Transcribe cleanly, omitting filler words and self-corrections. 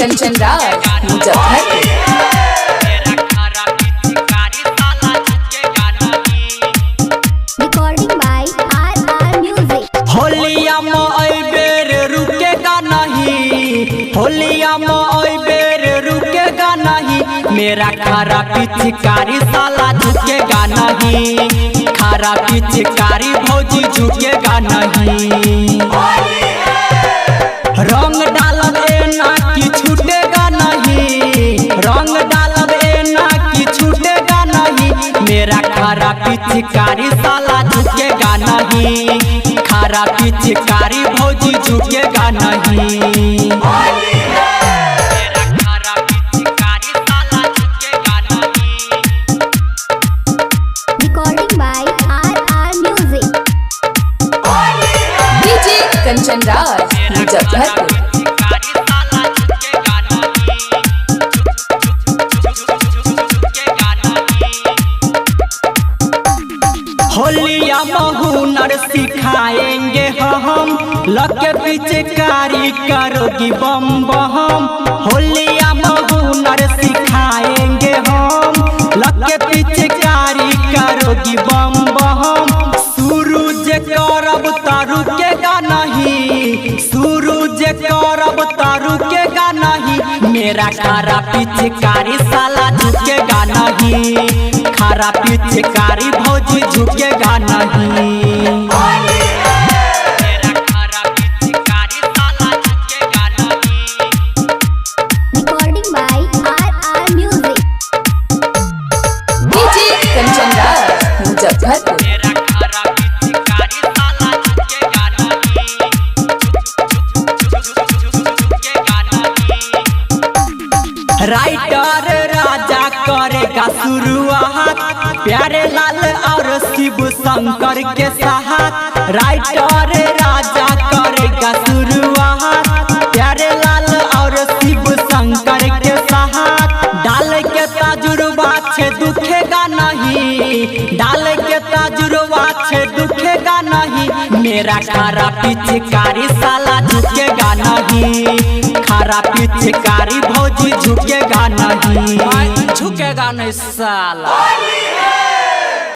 Kanchan Raj Muzaffarpur. Recording by RR Music। होलिया में आई बेर रुकेगा नहीं, होलिया में आई बेर रुकेगा नहीं, मेरा खारा पिचकारी साला झुकेगा नहीं, खारा पिचकारी भौजी झुकेगा नहीं। रंग डालब ना कि छूटेगा नहीं, रंग डालब ना कि छूटेगा नहीं, मेरा खारा पिचकारी साला झुकेगा नहीं, खारा पिचकारी भौजी झुकेगा नहीं। Recording by RR Music। DJ Kanchan Raj Muzaffarpur. होलिया में हुनर सिखाएंगे हम, लगे पिचकारी करोगी बम बम। होलिया में हुनर सिखाएंगे हम, लगे पिचकारी करोगी बम बम। सूरज करब तारुकेगा नहीं, सूरज करब तारुकेगा नहीं, मेरा खारा पिचकारी साला झुकेगा नहीं, खारा पिचकारी भौजी झुकेगा नहीं। Recording by RR Music। DJ Kanchan Raj Muzaffarpur. Writer Raja करेगा शुरुआत, प्यारे लाल और शिव शंकर के साथ। राइटर राजा करेगा शुरुआत, प्यारे लाल और शिव शंकर के साथ। डाल के तजुर्बा छे दुखेगा नहीं, डाल के तजुर्बा छे दुखेगा नहीं, मेरा खारा पिचकारी साला झुकेगा नहीं, खारा पिचकारी भौजी झुकेगा नहीं, झुकेगा नहीं साला।